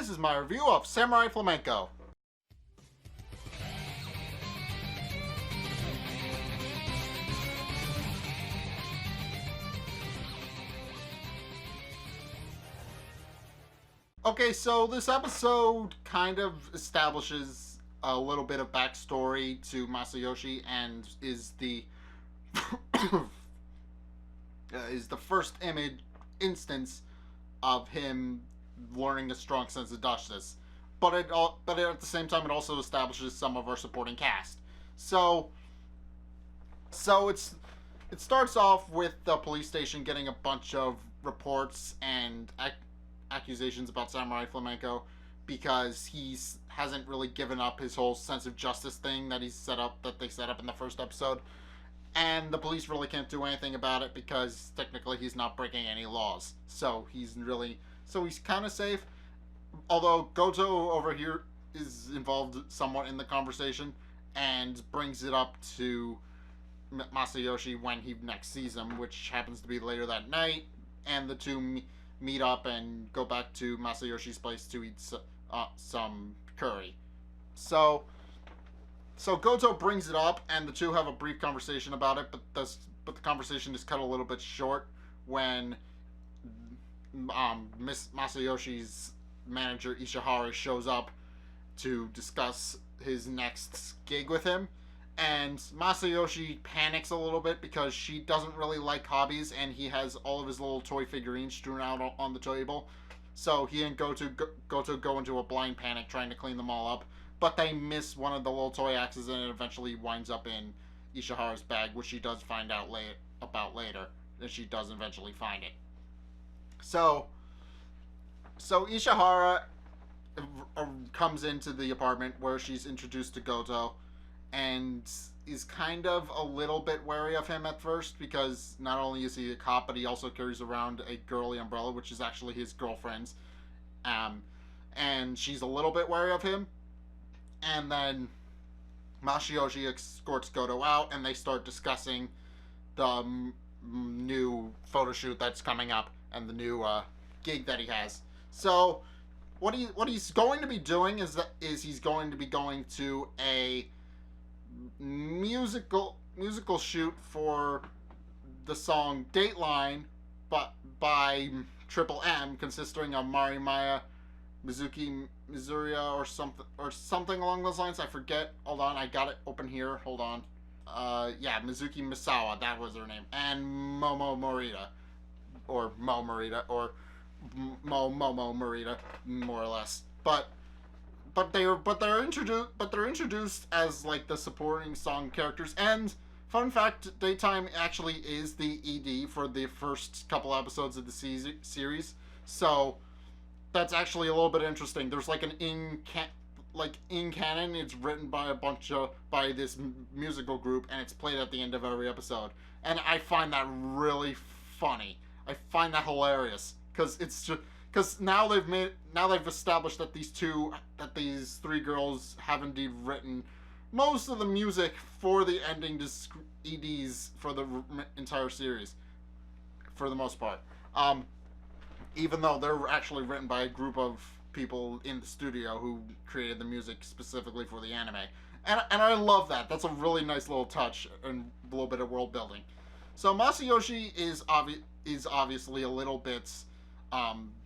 this is my review of Samurai Flamenco. Okay, so this episode kind of establishes a little bit of backstory to Masayoshi and is the first instance of him learning a strong sense of justice. But at the same time, it also establishes some of our supporting cast. So it starts off with the police station getting a bunch of reports and accusations about Samurai Flamenco because he hasn't really given up his whole sense of justice thing that they set up in the first episode, and the police really can't do anything about it because technically he's not breaking any laws, so he's kind of safe. Although Goto over here is involved somewhat in the conversation and brings it up to Masayoshi when he next sees him, which happens to be later that night, and the two meet up and go back to Masayoshi's place to eat some curry. So Goto brings it up, and the two have a brief conversation about it, but the conversation is cut a little bit short when Miss Masayoshi's manager Ishihara shows up to discuss his next gig with him. And Masayoshi panics a little bit because she doesn't really like hobbies, and he has all of his little toy figurines strewn out on the table. So he and Goto go into a blind panic trying to clean them all up, but they miss one of the little toy axes, and it eventually winds up in Ishihara's bag, which she does find out about later, and she does eventually find it. So Ishihara comes into the apartment where she's introduced to Goto, and is kind of a little bit wary of him at first because not only is he a cop, but he also carries around a girly umbrella, which is actually his girlfriend's. And she's a little bit wary of him. And then Masayoshi escorts Goto out, and they start discussing the new photo shoot that's coming up and the new gig that he has. So what he's going to be doing is he's going to be going to a musical shoot for the song Dateline by Triple M, consisting of Mari Maya, Mizuki Mizuria, or something along those lines. I forget. Hold on, I got it open here. Hold on. Mizuki Misawa, that was her name, and Momo Morita, or Mo Morita, or Momo Morita, more or less. But they're introduced as like the supporting song characters. And fun fact, Daytime actually is the ED for the first couple episodes of the series. So that's actually a little bit interesting. There's like in canon, it's written by this musical group, and it's played at the end of every episode. And I find that really funny. I find that hilarious because now they've established that these three girls have indeed written most of the music for the ending EDs for the entire series, for the most part. Even though they're actually written by a group of people in the studio who created the music specifically for the anime, and I love that. That's a really nice little touch and a little bit of world building. So Masayoshi is obviously a little bit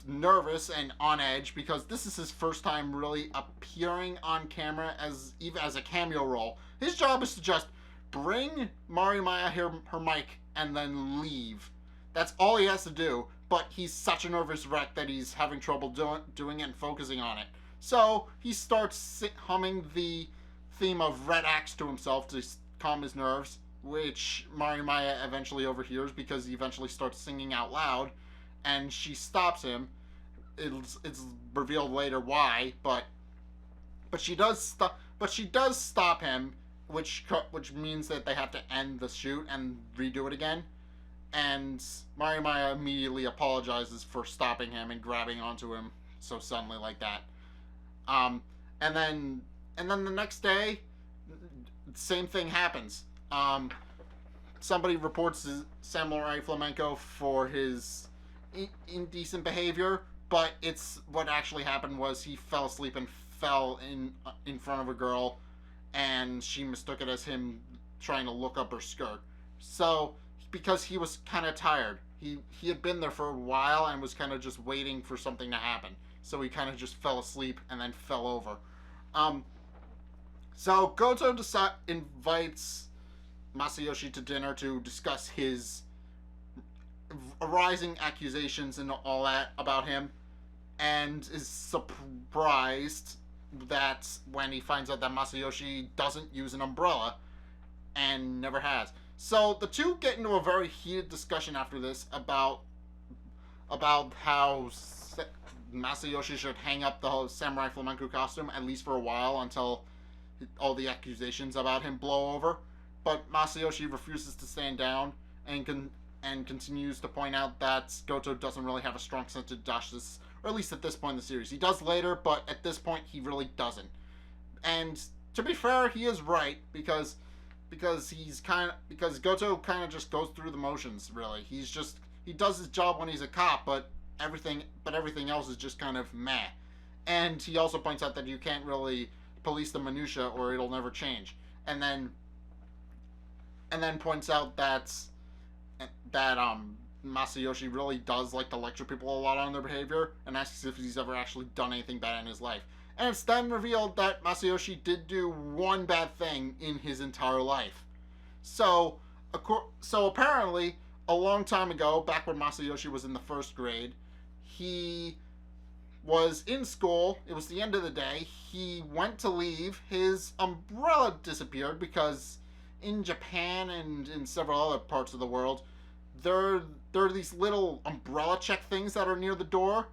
nervous and on edge because this is his first time really appearing on camera as a cameo role. His job is to just bring Mari Maya her mic and then leave. That's all he has to do, but he's such a nervous wreck that he's having trouble doing it and focusing on it. So he starts humming the theme of Red Axe to himself to calm his nerves, which Mari Maya eventually overhears because he eventually starts singing out loud, and she stops him. It's revealed later why, but she does stop him, which means that they have to end the shoot and redo it again. And Mari Maya immediately apologizes for stopping him and grabbing onto him so suddenly like that. And then the next day, same thing happens. Somebody reports Samurai Flamenco for his indecent behavior, but it's what actually happened was he fell asleep and fell in front of a girl, and she mistook it as him trying to look up her skirt. So because he was kind of tired, he had been there for a while and was kind of just waiting for something to happen. So he kind of just fell asleep and then fell over. Um, so Goto invites Masayoshi to dinner to discuss his arising accusations and all that about him, and is surprised that when he finds out that Masayoshi doesn't use an umbrella and never has. So the two get into a very heated discussion after this about how Masayoshi should hang up the whole samurai flamenco costume at least for a while until all the accusations about him blow over. But Masayoshi refuses to stand down and continues to point out that Goto doesn't really have a strong sense of justice, or at least at this point in the series. He does later, but at this point he really doesn't. And to be fair, he is right because Goto kind of just goes through the motions. Really, he does his job when he's a cop, but everything else is just kind of meh. And he also points out that you can't really police the minutia or it'll never change. And then points out that Masayoshi really does like to lecture people a lot on their behavior, and asks if he's ever actually done anything bad in his life. And it's then revealed that Masayoshi did do one bad thing in his entire life. So apparently, a long time ago, back when Masayoshi was in the first grade, he was in school. It was the end of the day. He went to leave. His umbrella disappeared because in Japan and in several other parts of the world, there are these little umbrella check things that are near the door.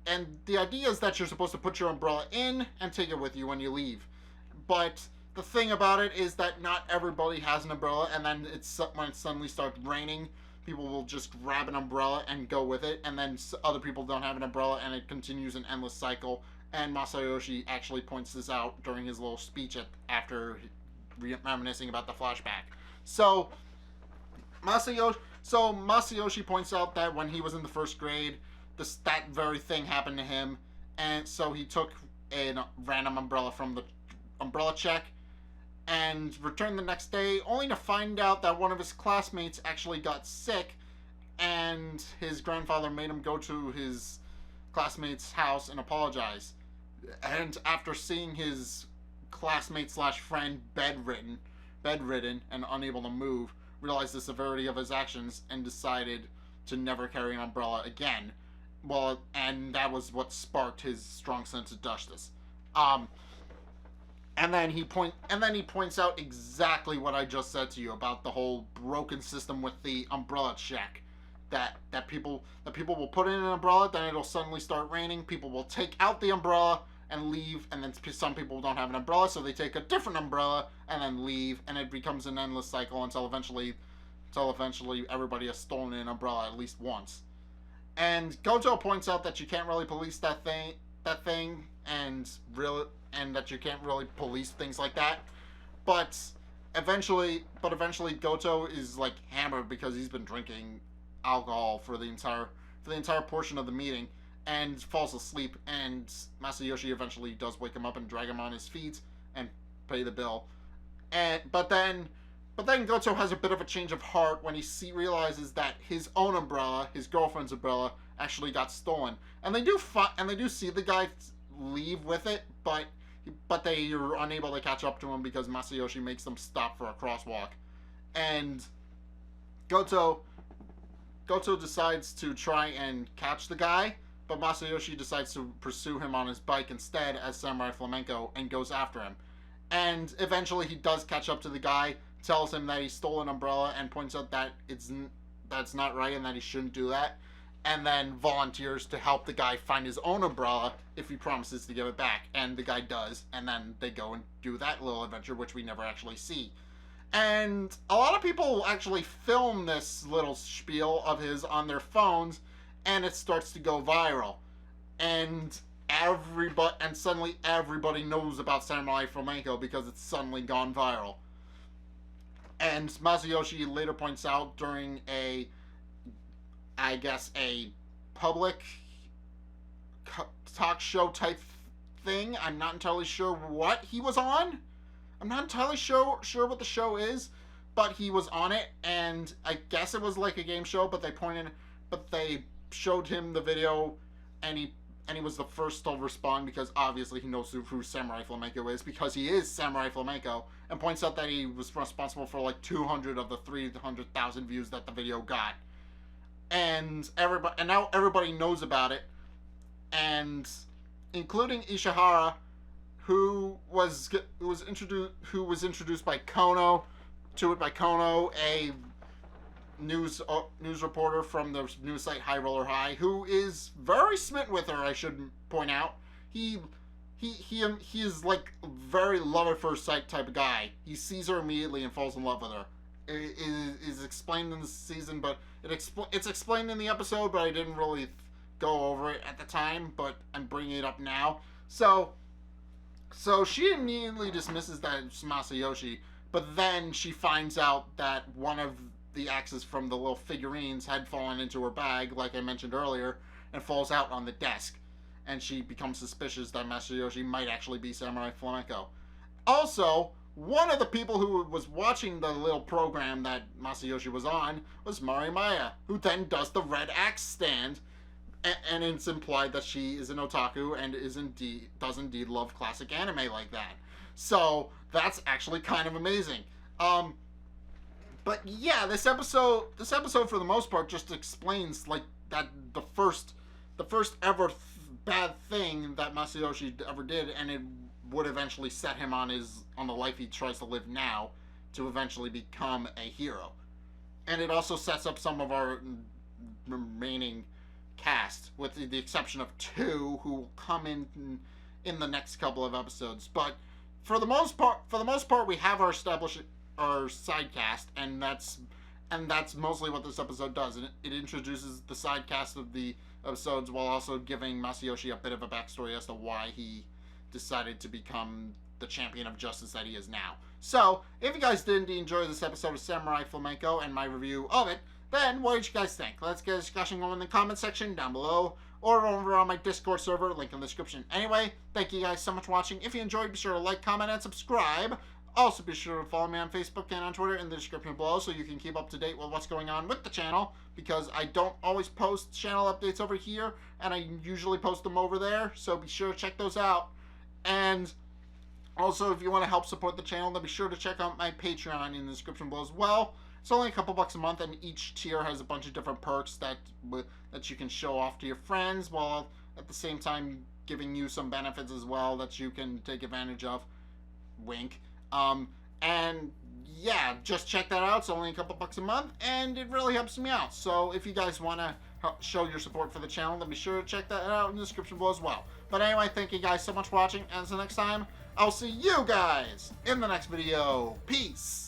And the idea is that you're supposed to put your umbrella in and take it with you when you leave. But the thing about it is that not everybody has an umbrella, and then when it suddenly starts raining, people will just grab an umbrella and go with it, and then other people don't have an umbrella, and it continues an endless cycle. And Masayoshi actually points this out during his little speech after reminiscing about the flashback. So Masayoshi points out that when he was in the first grade, that very thing happened to him, and so he took a random umbrella from the umbrella check and returned the next day, only to find out that one of his classmates actually got sick, and his grandfather made him go to his classmate's house and apologize. And after seeing his classmate / friend bedridden and unable to move, realized the severity of his actions and decided to never carry an umbrella again. Well, and that was what sparked his strong sense of justice. And then he points out exactly what I just said to you about the whole broken system with the umbrella check. That people will put in an umbrella, then it'll suddenly start raining. People will take out the umbrella and leave, and then some people don't have an umbrella, so they take a different umbrella and then leave, and it becomes an endless cycle until eventually everybody has stolen an umbrella at least once. And Goto points out that you can't really police that thing, and that you can't really police things like that. But eventually Goto is like hammered because he's been drinking alcohol for the entire portion of the meeting and falls asleep. And Masayoshi eventually does wake him up and drag him on his feet and pay the bill. But then Goto has a bit of a change of heart when he realizes that his own umbrella, his girlfriend's umbrella, actually got stolen. And they do see the guy leave with it, but they are unable to catch up to him because Masayoshi makes them stop for a crosswalk. And Goto decides to try and catch the guy, but Masayoshi decides to pursue him on his bike instead as Samurai Flamenco and goes after him. And eventually he does catch up to the guy, tells him that he stole an umbrella, and points out that that's not right and that he shouldn't do that, and then volunteers to help the guy find his own umbrella if he promises to give it back. And the guy does, and then they go and do that little adventure, which we never actually see. And a lot of people actually film this little spiel of his on their phones, and it starts to go viral. And suddenly everybody knows about Samurai Flamenco because it's suddenly gone viral. And Masayoshi later points out during a public talk show type thing. I'm not entirely sure what he was on. I'm not entirely sure what the show is, but he was on it, and I guess it was like a game show. But they showed him the video, and he was the first to respond because obviously he knows who Samurai Flamenco is because he is Samurai Flamenco, and points out that he was responsible for like 200 of the 300,000 views that the video got, and now everybody knows about it, and including Ishihara, who was introduced by Kono, a news reporter from the news site High Roller High, who is very smitten with her. I should point out, he is like a very love at first sight type of guy. He sees her immediately and falls in love with her. It is explained in the season, but it's explained in the episode, but I didn't really go over it at the time. But I'm bringing it up now. So she immediately dismisses that it's Masayoshi, but then she finds out that one of the axes from the little figurines had fallen into her bag, like I mentioned earlier, and falls out on the desk. And she becomes suspicious that Masayoshi might actually be Samurai Flamenco. Also, one of the people who was watching the little program that Masayoshi was on was Mari Maya, who then does the red axe stand, and it's implied that she is an otaku and does indeed love classic anime like that. So that's actually kind of amazing. But yeah, this episode for the most part just explains like that the first ever bad thing that Masayoshi ever did, and it would eventually set him on the life he tries to live now to eventually become a hero. And it also sets up some of our remaining cast, with the exception of 2 who will come in the next couple of episodes. But for the most part, we have our side cast, and that's mostly what this episode does. And it introduces the side cast of the episodes while also giving Masayoshi a bit of a backstory as to why he decided to become the champion of justice that he is now. So, if you guys did indeed enjoy this episode of Samurai Flamenco and my review of it, then what did you guys think? Let's get a discussion going in the comment section down below, or over on my Discord server, link in the description. Anyway, thank you guys so much for watching. If you enjoyed, be sure to like, comment, and subscribe. Also, be sure to follow me on Facebook and on Twitter in the description below so you can keep up to date with what's going on with the channel, because I don't always post channel updates over here, and I usually post them over there, so be sure to check those out. And also, if you want to help support the channel, then be sure to check out my Patreon in the description below as well. It's only a couple bucks a month, and each tier has a bunch of different perks that you can show off to your friends, while at the same time giving you some benefits as well that you can take advantage of. Wink. And yeah, just check that out. It's only a couple bucks a month, and it really helps me out. So if you guys want to show your support for the channel, then be sure to check that out in the description below as well. But anyway, thank you guys so much for watching, and until next time, I'll see you guys in the next video. Peace!